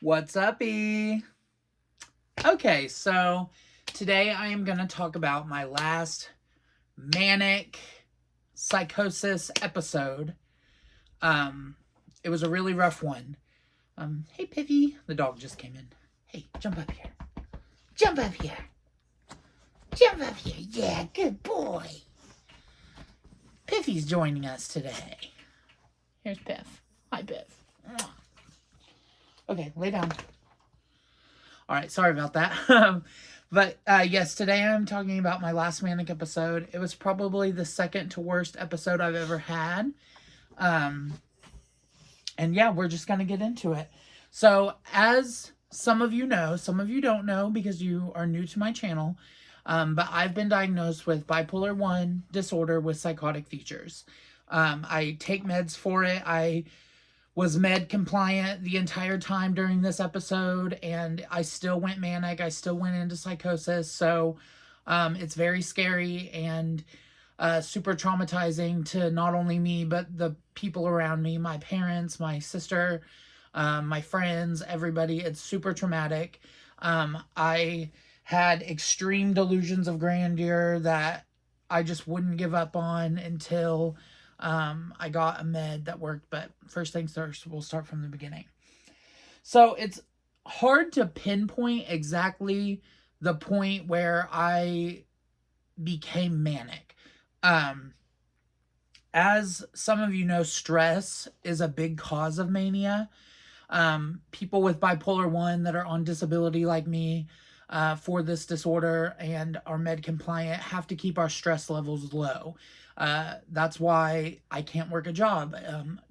What's up-y? Okay, so today I am going to talk about my last manic psychosis episode. It was a really rough one. Hey Piffy, the dog just came in. Hey, jump up here. Jump up here. Jump up here. Yeah, good boy. Piffy's joining us today. Here's Piff. Hi, Piff. Okay, lay down. All right, sorry about that. But yes, today I'm talking about my last manic episode. It was probably the second to worst episode I've ever had. And yeah, we're just going to get into it. So as some of you know, some of you don't know because you are new to my channel, but I've been diagnosed with bipolar 1 disorder with psychotic features. I take meds for it. I was med compliant the entire time during this episode, and I still went manic. I still went into psychosis. So it's very scary and super traumatizing to not only me, but the people around me, my parents, my sister, my friends, everybody. It's super traumatic. I had extreme delusions of grandeur that I just wouldn't give up on until I got a med that worked. But first things first, we'll start from the beginning. So it's hard to pinpoint exactly the point where I became manic. As some of you know, stress is a big cause of mania. People with bipolar 1 that are on disability like me for this disorder and are med compliant have to keep our stress levels low. That's why I can't work a job.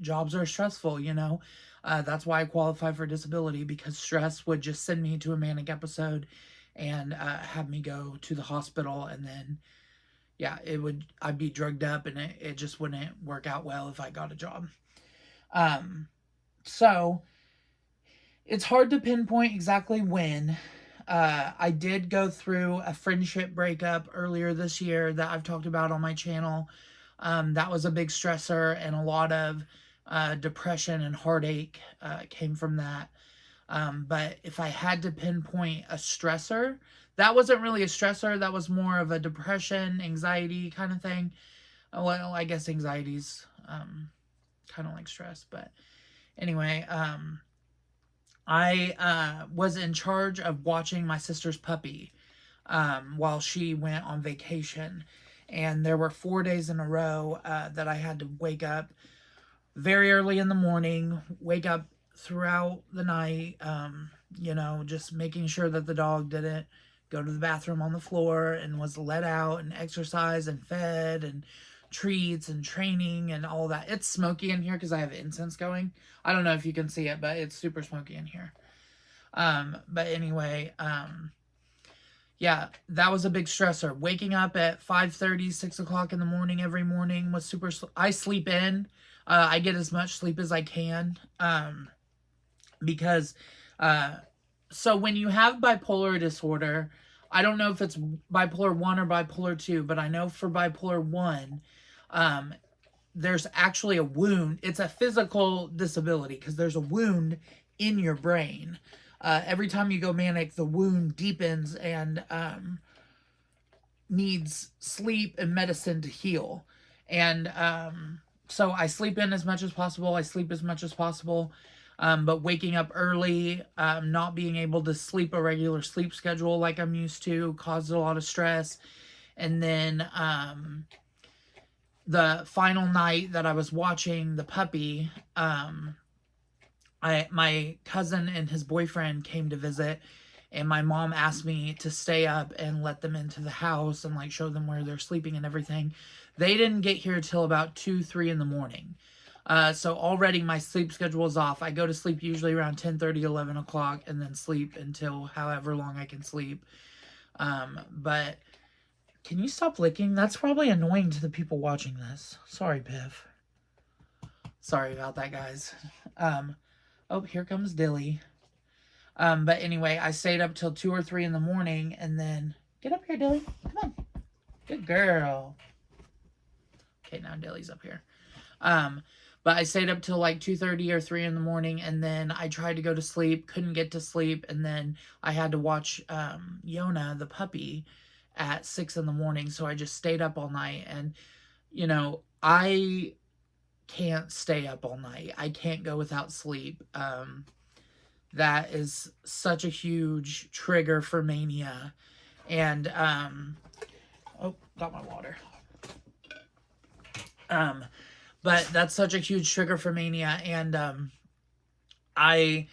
Jobs are stressful, you know. That's why I qualify for disability, because stress would just send me to a manic episode and have me go to the hospital, and then yeah, I'd be drugged up, and it just wouldn't work out well if I got a job. So it's hard to pinpoint exactly when. I did go through a friendship breakup earlier this year that I've talked about on my channel. That was a big stressor, and a lot of depression and heartache came from that. But if I had to pinpoint a stressor, that wasn't really a stressor. That was more of a depression, anxiety kind of thing. Well, I guess anxiety's kind of like stress. But anyway, I was in charge of watching my sister's puppy while she went on vacation. And there were 4 days in a row that I had to wake up very early in the morning, wake up throughout the night, you know, just making sure that the dog didn't go to the bathroom on the floor and was let out and exercised and fed and treats and training and all that. It's smoky in here because I have incense going. I don't know if you can see it, but it's super smoky in here. But anyway, yeah, that was a big stressor. Waking up at 5:30, 6 o'clock in the morning every morning was super. I sleep in. I get as much sleep as I can because so when you have bipolar disorder, I don't know if it's bipolar 1 or bipolar 2, but I know for bipolar 1, there's actually a wound. It's a physical disability because there's a wound in your brain. Every time you go manic, the wound deepens and needs sleep and medicine to heal. And so I sleep in as much as possible. I sleep as much as possible. But waking up early, not being able to sleep a regular sleep schedule like I'm used to caused a lot of stress. And then the final night that I was watching the puppy, my cousin and his boyfriend came to visit, and my mom asked me to stay up and let them into the house and like show them where they're sleeping and everything. They didn't get here till about 2, 3 in the morning. So already my sleep schedule is off. I go to sleep usually around 10:30, 11 o'clock, and then sleep until however long I can sleep. But can you stop licking? That's probably annoying to the people watching this. Sorry, Piff. Sorry about that, guys. Oh, here comes Dilly. But anyway, I stayed up till 2 or 3 in the morning, and then get up here, Dilly. Come on. Good girl. Okay, now Dilly's up here. But I stayed up till like 2:30 or 3 in the morning, and then I tried to go to sleep, couldn't get to sleep, and then I had to watch Yona, the puppy, at 6 in the morning, so I just stayed up all night. And, I can't stay up all night. I can't go without sleep. That is such a huge trigger for mania. And, oh, got my water. But that's such a huge trigger for mania. And, I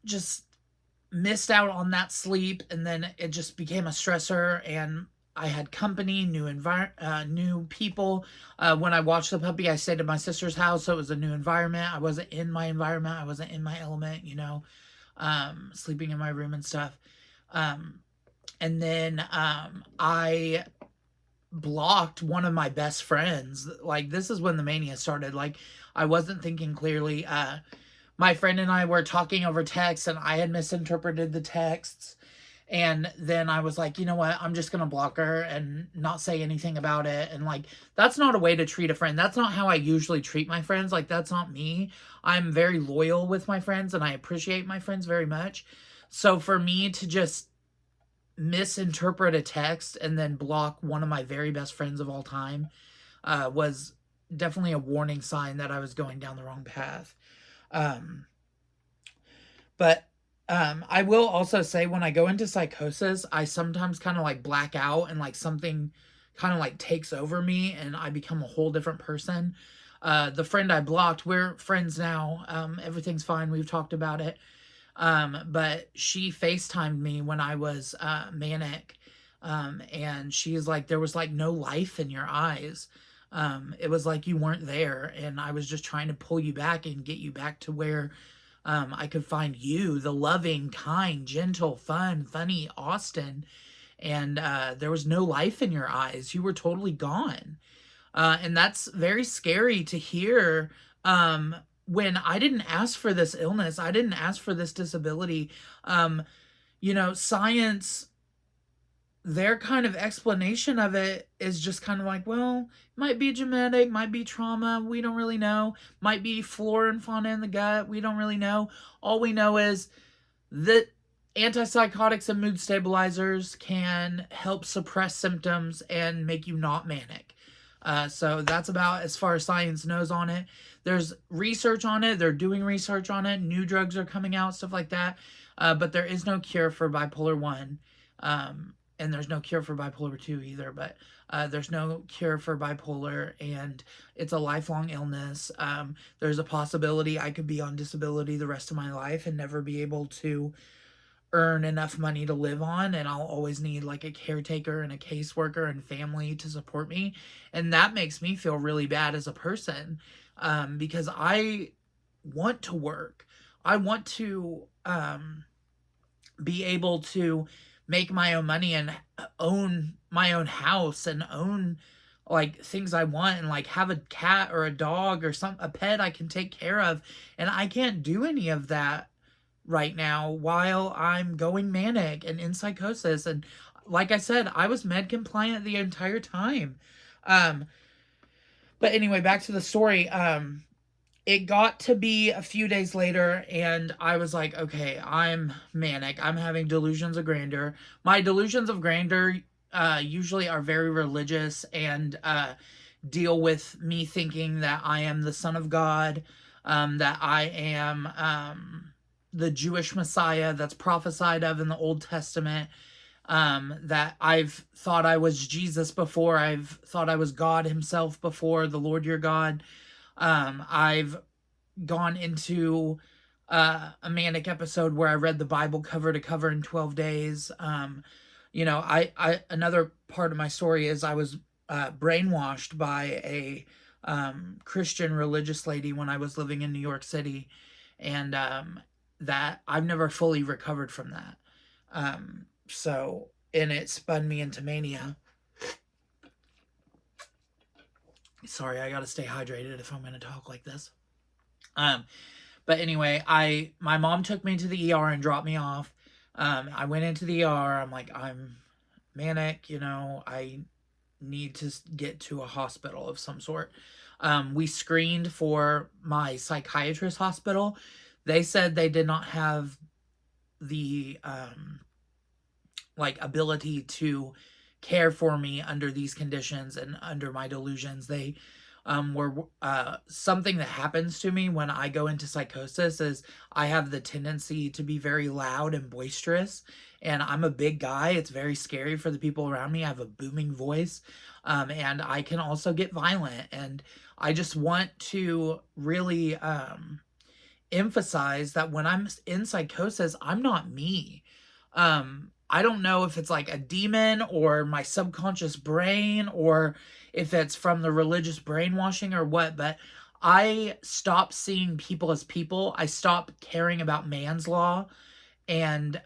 just missed out on that sleep, and then it just became a stressor, and I had company, new people. When I watched the puppy, I stayed at my sister's house, so it was a new environment. I wasn't in my environment. I wasn't in my element, sleeping in my room and stuff. And then I blocked one of my best friends. Like, this is when the mania started. Like, I wasn't thinking clearly. My friend and I were talking over text, and I had misinterpreted the texts. And then I was like, you know what? I'm just going to block her and not say anything about it. And, like, that's not a way to treat a friend. That's not how I usually treat my friends. Like, that's not me. I'm very loyal with my friends, and I appreciate my friends very much. So for me to just misinterpret a text and then block one of my very best friends of all time was definitely a warning sign that I was going down the wrong path. But I will also say, when I go into psychosis, I sometimes kind of like black out, and like something kind of like takes over me, and I become a whole different person. The friend I blocked, we're friends now. Everything's fine. We've talked about it. But she FaceTimed me when I was manic. And she's like, there was like no life in your eyes. It was like you weren't there, and I was just trying to pull you back and get you back to where I could find you, the loving, kind, gentle, funny Austin. And there was no life in your eyes. You were totally gone. And that's very scary to hear when I didn't ask for this illness. I didn't ask for this disability. Science, their kind of explanation of it is just kind of like, well, might be genetic, might be trauma, we don't really know. Might be flora and fauna in the gut, we don't really know. All we know is that antipsychotics and mood stabilizers can help suppress symptoms and make you not manic. So that's about as far as science knows on it. There's research on it. They're doing research on it. New drugs are coming out, stuff like that. But there is no cure for bipolar 1. And there's no cure for bipolar 2 either. But there's no cure for bipolar, and it's a lifelong illness. There's a possibility I could be on disability the rest of my life and never be able to earn enough money to live on, and I'll always need like a caretaker and a caseworker and family to support me. And that makes me feel really bad as a person, because I want to work. I want to be able to make my own money and own my own house and own like things I want, and like have a cat or a dog or a pet I can take care of. And I can't do any of that right now while I'm going manic and in psychosis. And like I said, I was med compliant the entire time. But anyway, back to the story. It got to be a few days later, and I was like, okay, I'm manic. I'm having delusions of grandeur. My delusions of grandeur usually are very religious and deal with me thinking that I am the Son of God, that I am the Jewish Messiah that's prophesied of in the Old Testament, that I've thought I was Jesus before. I've thought I was God himself before, the Lord your God. I've gone into a manic episode where I read the Bible cover to cover in 12 days. Another part of my story is I was brainwashed by a Christian religious lady when I was living in New York City, and that I've never fully recovered from that. And it spun me into mania. Sorry, I gotta stay hydrated if I'm gonna talk like this. But anyway, my mom took me to the ER and dropped me off. I went into the ER. I'm like, I'm manic, I need to get to a hospital of some sort. We screened for my psychiatrist hospital. They said they did not have the ability to care for me under these conditions and under my delusions. They were something that happens to me when I go into psychosis is I have the tendency to be very loud and boisterous, and I'm a big guy. It's very scary for the people around me. I have a booming voice, and I can also get violent, and I just want to really emphasize that when I'm in psychosis, I'm not me. I don't know if it's like a demon or my subconscious brain or if it's from the religious brainwashing or what, but I stop seeing people as people. I stop caring about man's law, and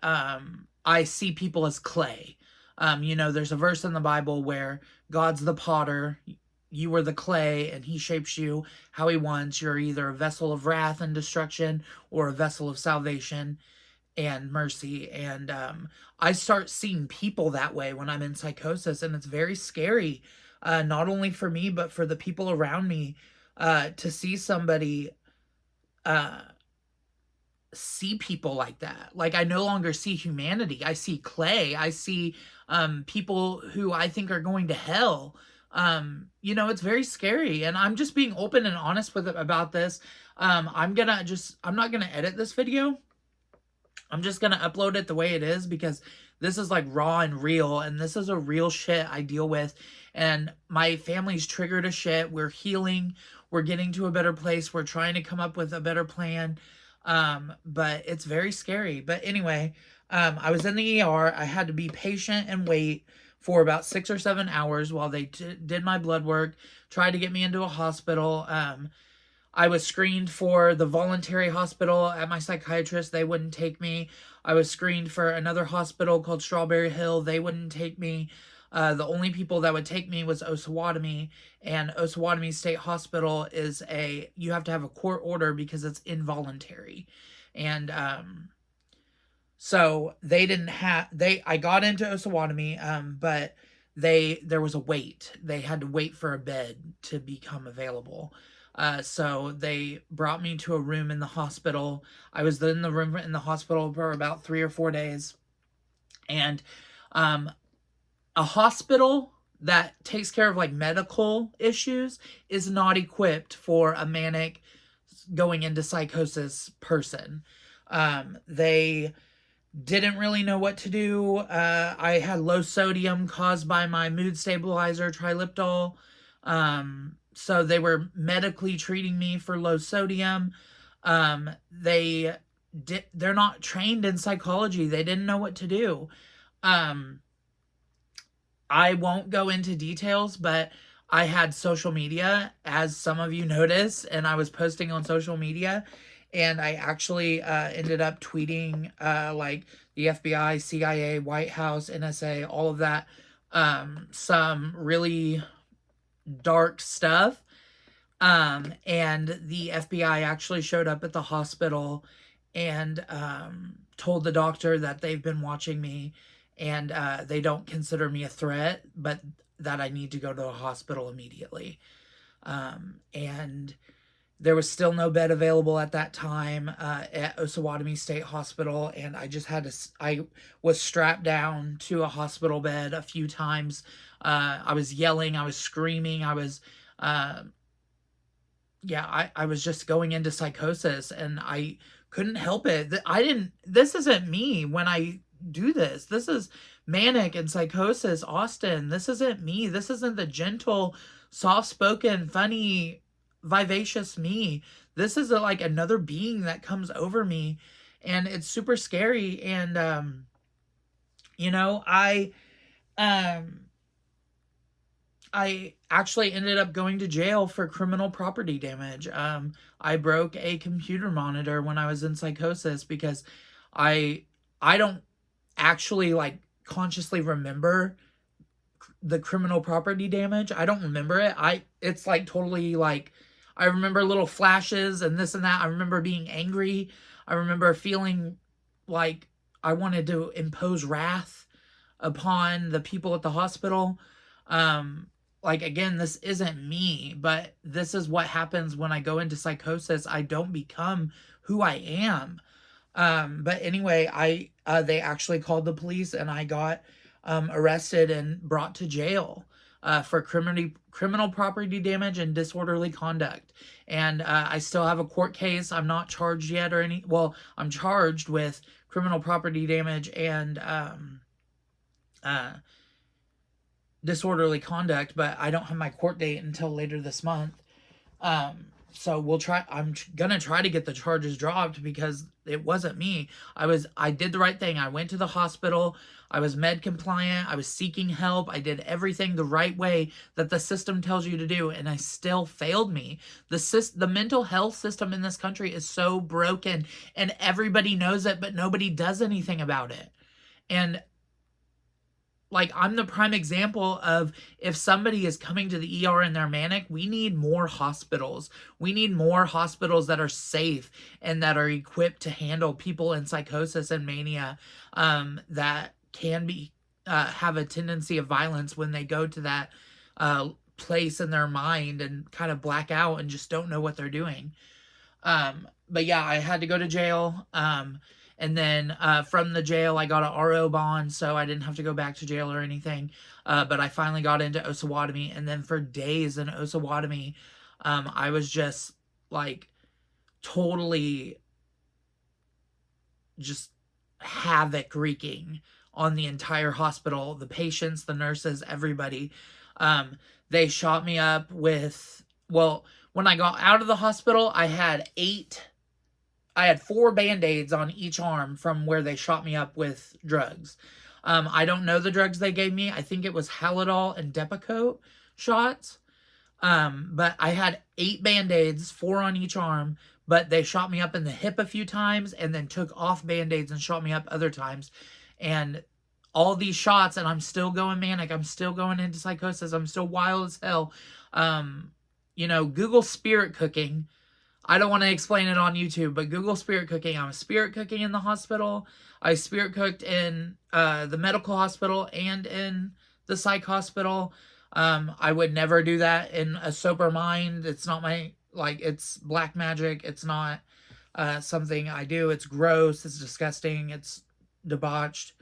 I see people as clay. There's a verse in the Bible where God's the potter, you are the clay, and he shapes you how he wants. You're either a vessel of wrath and destruction or a vessel of salvation and mercy. And I start seeing people that way when I'm in psychosis, and it's very scary, not only for me, but for the people around me, to see somebody see people like that. Like, I no longer see humanity. I see clay. I see people who I think are going to hell. It's very scary, and I'm just being open and honest with it about this. I'm not gonna edit this video. I'm just gonna upload it the way it is, because this is like raw and real, and this is a real shit I deal with, and my family's triggered a shit. We're healing. We're getting to a better place. We're trying to come up with a better plan. But it's very scary. But anyway, I was in the ER. I had to be patient and wait for about 6 or 7 hours while they did my blood work, tried to get me into a hospital. I was screened for the voluntary hospital at my psychiatrist. They wouldn't take me. I was screened for another hospital called Strawberry Hill. They wouldn't take me. The only people that would take me was Osawatomie, and Osawatomie State Hospital you have to have a court order because it's involuntary. And so they didn't have, I got into Osawatomie, but there was a wait. They had to wait for a bed to become available. So they brought me to a room in the hospital. I was in the room in the hospital for about 3 or 4 days. And a hospital that takes care of like medical issues is not equipped for a manic going into psychosis person. They didn't really know what to do. I had low sodium caused by my mood stabilizer, Triliptol. So they were medically treating me for low sodium. They're not trained in psychology. They didn't know what to do. I won't go into details, but I had social media, as some of you noticed, and I was posting on social media, and I actually ended up tweeting like the FBI, CIA, White House, NSA, all of that, some really dark stuff. And the FBI actually showed up at the hospital and told the doctor that they've been watching me, and they don't consider me a threat, but that I need to go to a hospital immediately. And there was still no bed available at that time at Osawatomie State Hospital, and I was strapped down to a hospital bed a few times. I was yelling, I was screaming, I was just going into psychosis, and I couldn't help it. This isn't me when I do this. This is manic and psychosis, Austin. This isn't me. This isn't the gentle, soft-spoken, funny, vivacious me. This is like another being that comes over me, and it's super scary. And I actually ended up going to jail for criminal property damage. I broke a computer monitor when I was in psychosis because I don't actually like consciously remember the criminal property damage. I don't remember it. It's like totally like, I remember little flashes and this and that. I remember being angry. I remember feeling like I wanted to impose wrath upon the people at the hospital. Like, again, this isn't me, but this is what happens when I go into psychosis. I don't become who I am. But anyway, they actually called the police, and I got arrested and brought to jail for criminal property damage and disorderly conduct. And I still have a court case. I'm not charged yet or any. Well, I'm charged with criminal property damage and uh, disorderly conduct, but I don't have my court date until later this month. So we'll try. I'm gonna try to get the charges dropped because it wasn't me. I did the right thing. I went to the hospital. I was med compliant. I was seeking help. I did everything the right way that the system tells you to do, and I still failed me. The mental health system in this country is so broken, and everybody knows it, but nobody does anything about it. And like, I'm the prime example of, if somebody is coming to the ER and they're manic, we need more hospitals. We need more hospitals that are safe and that are equipped to handle people in psychosis and mania that can be have a tendency of violence when they go to that place in their mind and kind of black out and just don't know what they're doing. But yeah, I had to go to jail. And then from the jail, I got a RO bond, so I didn't have to go back to jail or anything. But I finally got into Osawatomie, and then for days in Osawatomie, I was just like totally just havoc wreaking on the entire hospital, the patients, the nurses, everybody. They shot me up with, well, when I got out of the hospital, I had 4 Band-Aids on each arm from where they shot me up with drugs. I don't know the drugs they gave me. I think it was Halidol and Depakote shots. But I had 8 Band-Aids, 4 on each arm, but they shot me up in the hip a few times and then took off Band-Aids and shot me up other times. And all these shots, and I'm still going manic. I'm still going into psychosis. I'm still wild as hell. Google spirit cooking. I don't want to explain it on YouTube, but Google spirit cooking. I was spirit cooking in the hospital. I spirit cooked in the medical hospital and in the psych hospital. I would never do that in a sober mind. It's not it's black magic. It's not something I do. It's gross. It's disgusting. It's debauched.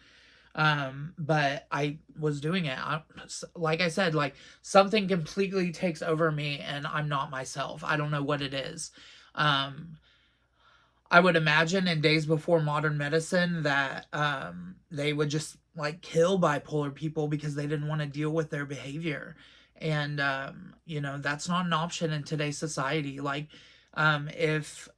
But I was doing it. Like I said, like, something completely takes over me and I'm not myself. I don't know what it is. I would imagine in days before modern medicine that they would just like kill bipolar people because they didn't want to deal with their behavior. And that's not an option in today's society. If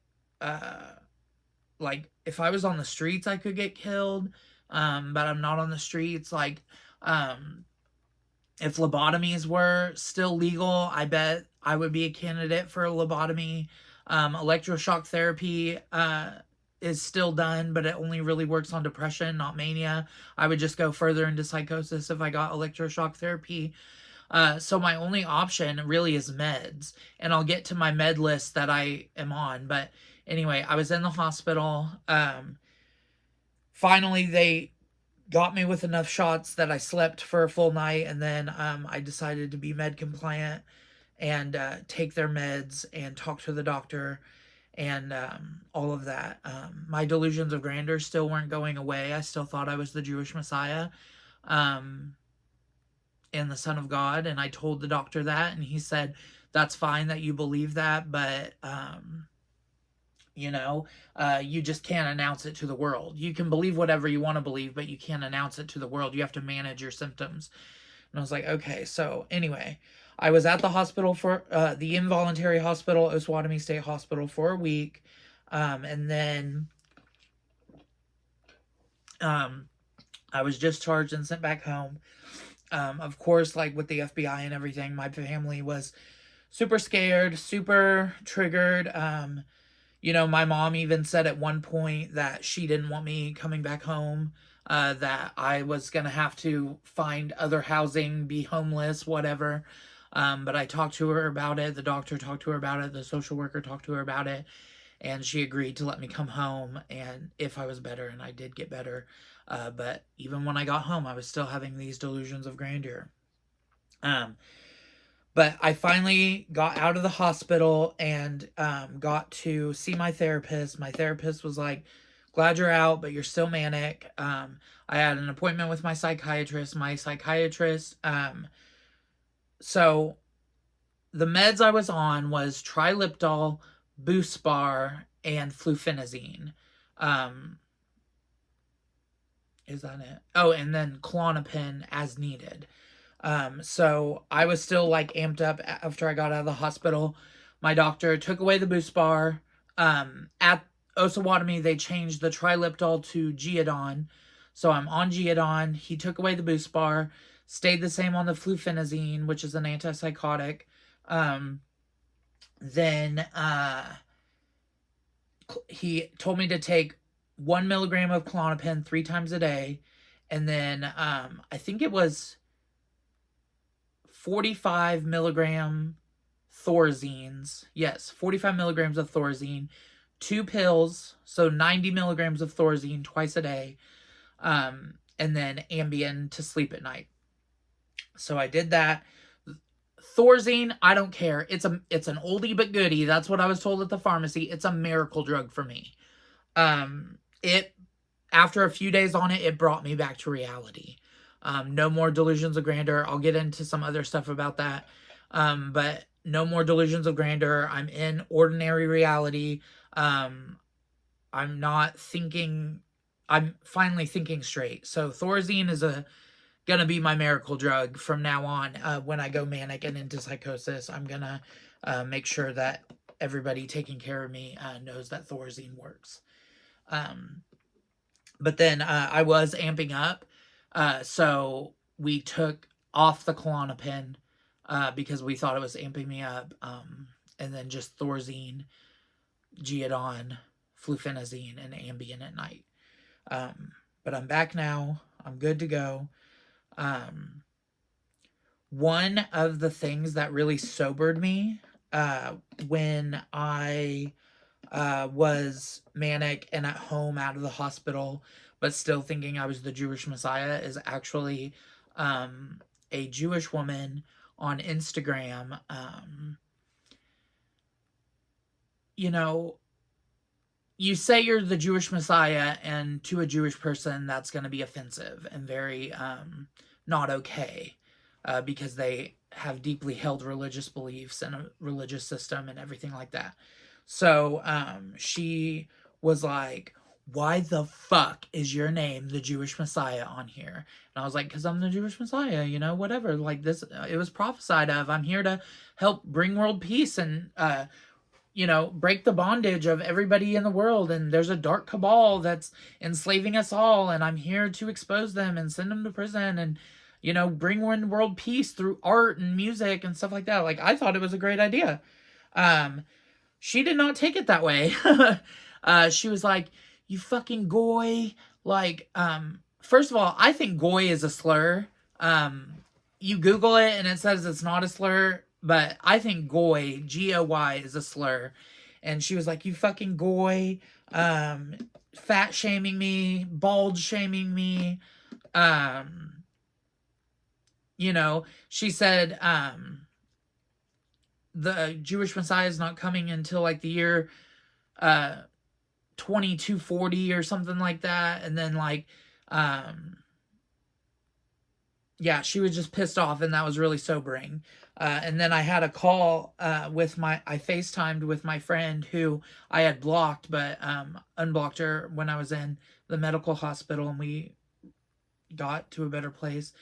if I was on the streets, I could get killed. But I'm not on the streets. If lobotomies were still legal, I bet I would be a candidate for a lobotomy. Electroshock therapy is still done, but it only really works on depression, not mania. I would just go further into psychosis if I got electroshock therapy. So my only option really is meds, and I'll get to my med list that I am on. But anyway, I was in the hospital. Finally, they got me with enough shots that I slept for a full night, and then I decided to be med compliant and take their meds and talk to the doctor and all of that. My delusions of grandeur still weren't going away. I still thought I was the Jewish Messiah and the Son of God, and I told the doctor that, and he said, that's fine that you believe that, but you just can't announce it to the world. You can believe whatever you want to believe, but you can't announce it to the world. You have to manage your symptoms. And I was like, okay. So anyway, I was at the hospital for the involuntary hospital, Osawatomie State Hospital, for a week. And then I was discharged and sent back home. Of course, like with the FBI and everything, my family was super scared, super triggered. My mom even said at one point that she didn't want me coming back home, that I was going to have to find other housing, be homeless, whatever. But I talked to her about it. The doctor talked to her about it. The social worker talked to her about it. And she agreed to let me come home and if I was better, and I did get better. But even when I got home, I was still having these delusions of grandeur. Um, but I finally got out of the hospital and got to see my therapist. My therapist was like, glad you're out, but you're still manic. I had an appointment with my psychiatrist. So the meds I was on was triliptol, Buspar, and flufenazine. Is that it? Oh, and then Klonopin as needed. So I was still like amped up after I got out of the hospital. My doctor took away the Buspar. At Osawatomie, they changed the triliptol to Geodon. So I'm on Geodon. He took away the Buspar, stayed the same on the flufenazine, which is an antipsychotic. Then he told me to take 1 milligram of Klonopin 3 times a day. And then I think it was 45 milligram Thorazines. Yes, 45 milligrams of Thorazine. 2 pills, so 90 milligrams of Thorazine twice a day. And then Ambien to sleep at night. So I did that. Thorazine, I don't care. It's an oldie but goodie. That's what I was told at the pharmacy. It's a miracle drug for me. After a few days on it, it brought me back to reality. No more delusions of grandeur. I'll get into some other stuff about that. But no more delusions of grandeur. I'm in ordinary reality. I'm finally thinking straight. So Thorazine is gonna be my miracle drug from now on. When I go manic and into psychosis, I'm gonna make sure that everybody taking care of me knows that Thorazine works. But then I was amping up. So we took off the Klonopin because we thought it was amping me up. And then just Thorazine, Geodon, flufenazine, and Ambien at night. But I'm back now. I'm good to go. One of the things that really sobered me when I was manic and at home out of the hospital, but still thinking I was the Jewish Messiah, is actually a Jewish woman on Instagram. You know, you say you're the Jewish Messiah, and to a Jewish person, that's going to be offensive and very not okay because they have deeply held religious beliefs and a religious system and everything like that. So she was like, why the fuck is your name the Jewish Messiah on here? And I was like, because I'm the Jewish Messiah, you know, whatever. Like this, it was prophesied of. I'm here to help bring world peace and, you know, break the bondage of everybody in the world. And there's a dark cabal that's enslaving us all. And I'm here to expose them and send them to prison and, you know, bring world peace through art and music and stuff like that. Like, I thought it was a great idea. She did not take it that way. She was like, you fucking goy. Like, first of all, I think goy is a slur. You Google it and it says it's not a slur, but I think goy, G-O-Y, is a slur. And she was like, you fucking goy, fat shaming me, bald shaming me. You know, she said, the Jewish Messiah is not coming until like the year 2240 or something like that. And then like yeah, she was just pissed off, and that was really sobering. And then I had a call I FaceTimed with my friend who I had blocked, but unblocked her when I was in the medical hospital and we got to a better place.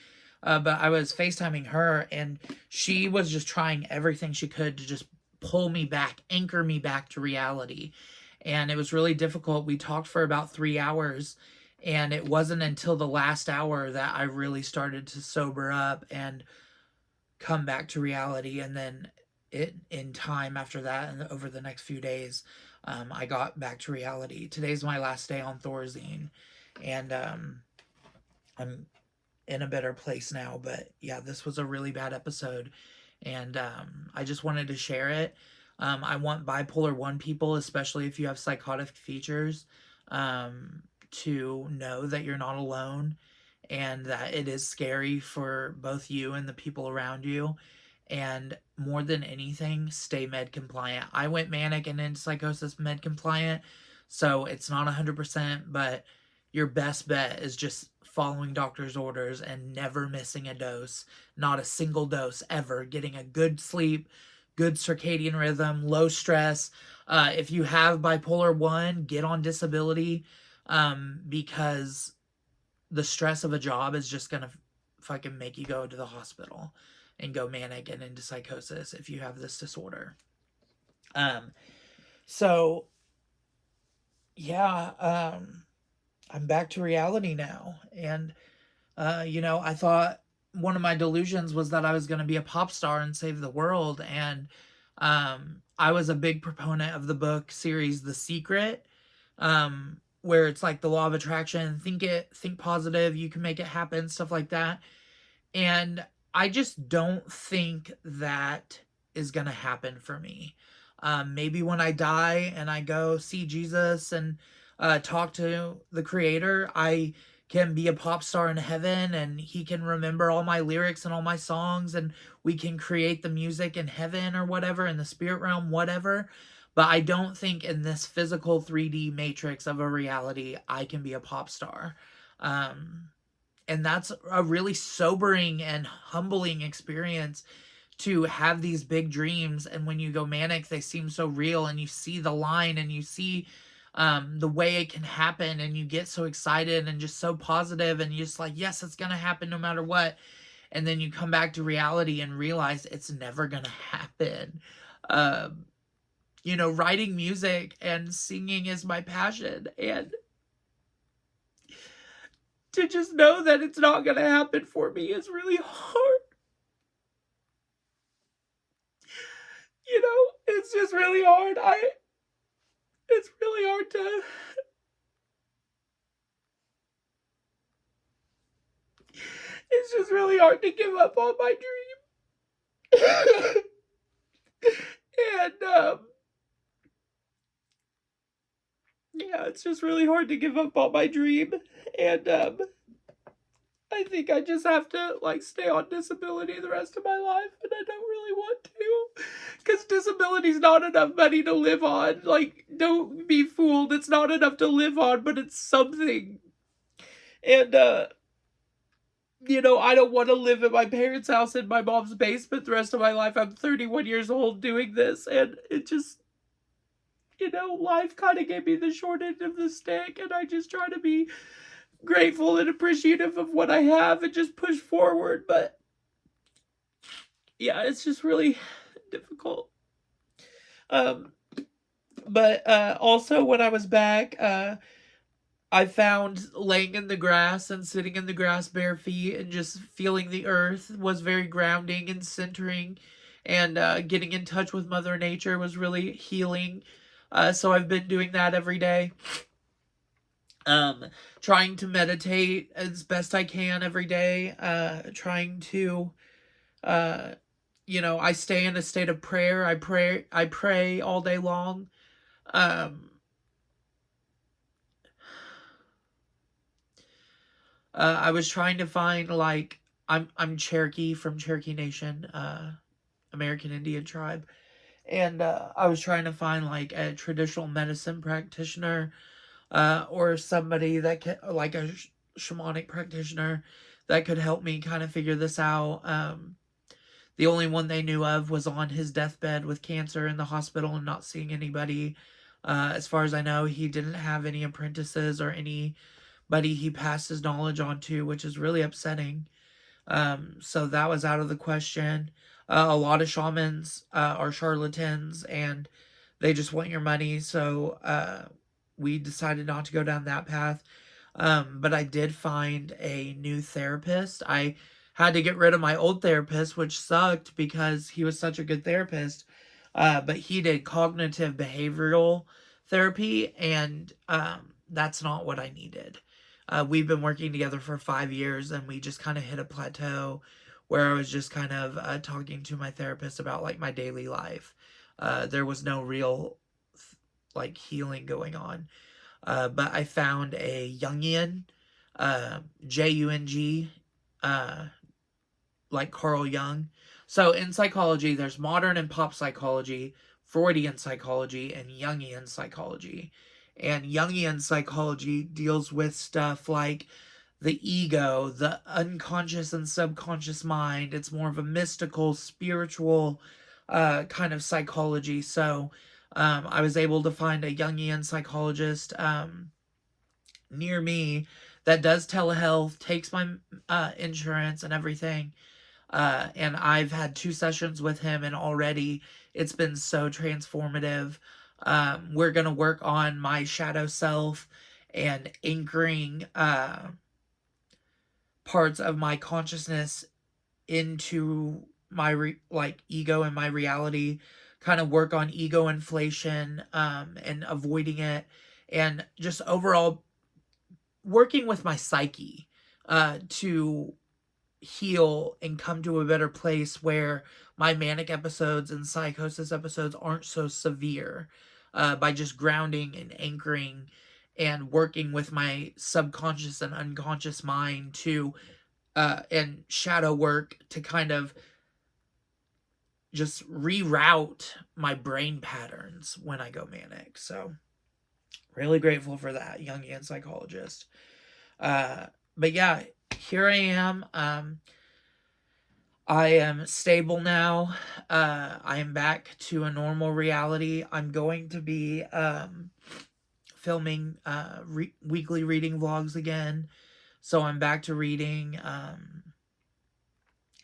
But I was FaceTiming her, and she was just trying everything she could to just pull me back, anchor me back to reality. And it was really difficult. We talked for about 3 hours, and it wasn't until the last hour that I really started to sober up and come back to reality. And then in time after that, and over the next few days, I got back to reality. Today's my last day on Thorazine, and I'm in a better place now. But yeah, this was a really bad episode, and I just wanted to share it. I want bipolar 1 people, especially if you have psychotic features, to know that you're not alone, and that it is scary for both you and the people around you. And more than anything, stay med compliant. I went manic and into psychosis med compliant, so it's not 100%, but your best bet is just following doctor's orders and never missing a dose, not a single dose ever, getting a good sleep, good circadian rhythm, low stress. If you have bipolar 1, get on disability, because the stress of a job is just going to fucking make you go to the hospital and go manic and into psychosis if you have this disorder. So yeah, I'm back to reality now. And, I thought one of my delusions was that I was going to be a pop star and save the world. And I was a big proponent of the book series The Secret, where it's like the law of attraction, think positive, you can make it happen, stuff like that. And I just don't think that is going to happen for me. Maybe when I die and I go see Jesus and talk to the Creator, I can be a pop star in heaven and he can remember all my lyrics and all my songs and we can create the music in heaven or whatever, in the spirit realm, whatever. But I don't think in this physical 3D matrix of a reality, I can be a pop star. And that's a really sobering and humbling experience, to have these big dreams, and when you go manic, they seem so real, and you see the line, and you see the way it can happen, and you get so excited and just so positive, and you're just like, yes, it's gonna happen no matter what. And then you come back to reality and realize it's never gonna happen. Writing music and singing is my passion, and to just know that it's not gonna happen for me is really hard. It's just really hard. It's really hard to, it's just really hard to give up on my dream. And, yeah, it's just really hard to give up on my dream. And, I think I just have to, stay on disability the rest of my life, and I don't really want to, because disability's not enough money to live on. Don't be fooled, it's not enough to live on, but it's something. And, I don't want to live at my parents' house in my mom's basement the rest of my life. I'm 31 years old doing this, and it just, life kind of gave me the short end of the stick, and I just try to be grateful and appreciative of what I have and just push forward. But yeah, it's just really difficult. But also when I was back, I found laying in the grass and sitting in the grass bare feet and just feeling the earth was very grounding and centering, and getting in touch with Mother Nature was really healing. So I've been doing that every day. Trying to meditate as best I can every day, trying to, I stay in a state of prayer. I pray all day long. I was trying to find, I'm Cherokee from Cherokee Nation, American Indian tribe. And, I was trying to find, a traditional medicine practitioner, or somebody that can, like a shamanic practitioner that could help me kind of figure this out. The only one they knew of was on his deathbed with cancer in the hospital and not seeing anybody. As far as I know, he didn't have any apprentices or anybody he passed his knowledge on to, which is really upsetting. So that was out of the question. A lot of shamans are charlatans, and they just want your money. So we decided not to go down that path. But I did find a new therapist. I had to get rid of my old therapist, which sucked because he was such a good therapist. But he did cognitive behavioral therapy, and that's not what I needed. We've been working together for 5 years, and we just kind of hit a plateau where I was just kind of talking to my therapist about my daily life. There was no real healing going on. But I found a Jungian Jung, like Carl Jung. So in psychology, there's modern and pop psychology, Freudian psychology, and Jungian psychology. And Jungian psychology deals with stuff like the ego, the unconscious and subconscious mind. It's more of a mystical, spiritual kind of psychology. So I was able to find a Jungian psychologist near me that does telehealth, takes my insurance and everything. And I've had 2 sessions with him, and already it's been so transformative. We're going to work on my shadow self and anchoring parts of my consciousness into my ego and my reality, kind of work on ego inflation and avoiding it, and just overall working with my psyche to heal and come to a better place where my manic episodes and psychosis episodes aren't so severe, by just grounding and anchoring and working with my subconscious and unconscious mind to and shadow work to kind of just reroute my brain patterns when I go manic. So really grateful for that Jungian psychologist. But yeah, here I am. I am stable now. I am back to a normal reality. I'm going to be filming weekly reading vlogs again. So I'm back to reading.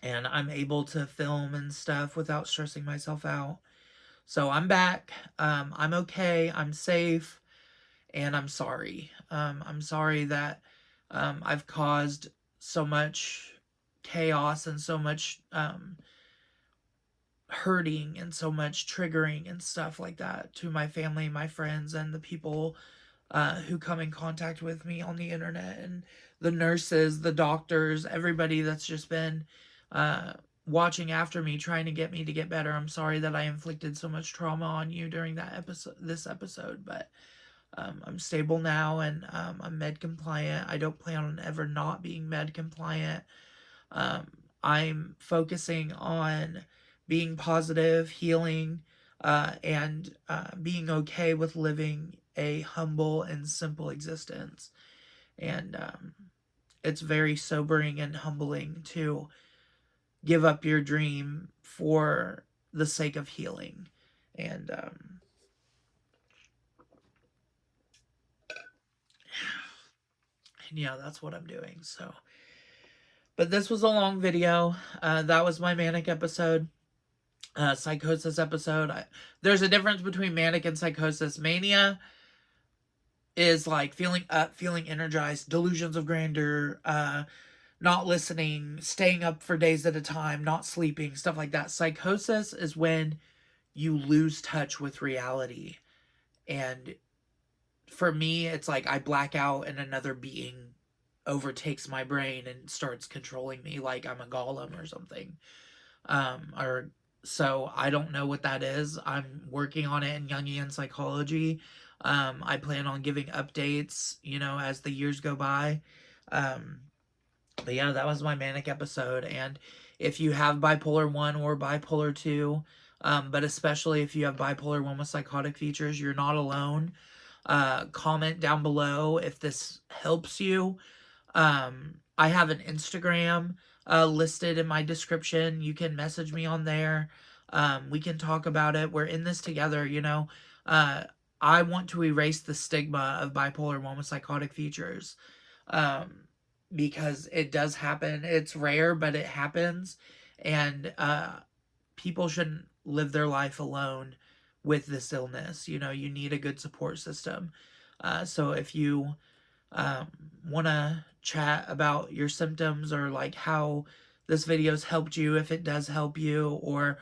And I'm able to film and stuff without stressing myself out. So I'm back. I'm okay. I'm safe. And I'm sorry. I'm sorry that I've caused so much chaos and so much hurting and so much triggering and stuff like that to my family, my friends, and the people who come in contact with me on the internet, and the nurses, the doctors, everybody that's just been watching after me, trying to get me to get better. I'm sorry that I inflicted so much trauma on you during this episode, but I'm stable now, and I'm med compliant. I don't plan on ever not being med compliant. I'm focusing on being positive, healing, and being okay with living a humble and simple existence. And it's very sobering and humbling to give up your dream for the sake of healing. And yeah, that's what I'm doing. So, but this was a long video. That was my manic episode. Psychosis episode. There's a difference between manic and psychosis. Mania is like feeling up, feeling energized, delusions of grandeur, not listening, staying up for days at a time, not sleeping, stuff like that. Psychosis is when you lose touch with reality. And for me, it's like I black out and another being overtakes my brain and starts controlling me like I'm a golem or something. Or so I don't know what that is. I'm working on it in Jungian psychology. I plan on giving updates, as the years go by. But yeah, that was my manic episode. And if you have bipolar 1 or bipolar 2, but especially if you have bipolar 1 with psychotic features, you're not alone. Comment down below if this helps you. I have an Instagram listed in my description. You can message me on there. We can talk about it. We're in this together, I want to erase the stigma of bipolar 1 with psychotic features. Because it does happen. It's rare, but it happens. And people shouldn't live their life alone with this illness. You need a good support system. So if you want to chat about your symptoms, or like how this video's helped you, if it does help you, or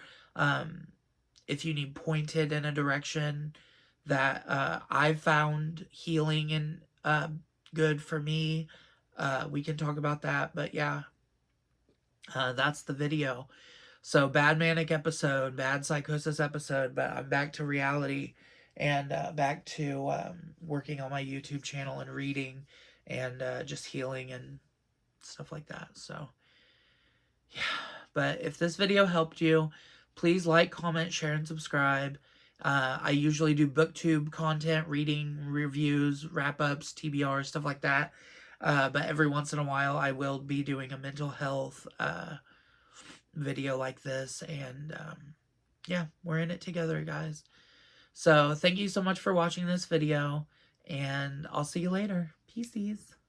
if you need pointed in a direction that I've found healing and good for me, we can talk about that. But yeah, that's the video. So bad manic episode, bad psychosis episode, but I'm back to reality, and back to working on my YouTube channel and reading and just healing and stuff like that. So, yeah. But if this video helped you, please like, comment, share, and subscribe. I usually do booktube content, reading, reviews, wrap-ups, TBR, stuff like that. But every once in a while, I will be doing a mental health video like this. And yeah, we're in it together, guys. So thank you so much for watching this video. And I'll see you later. Peace.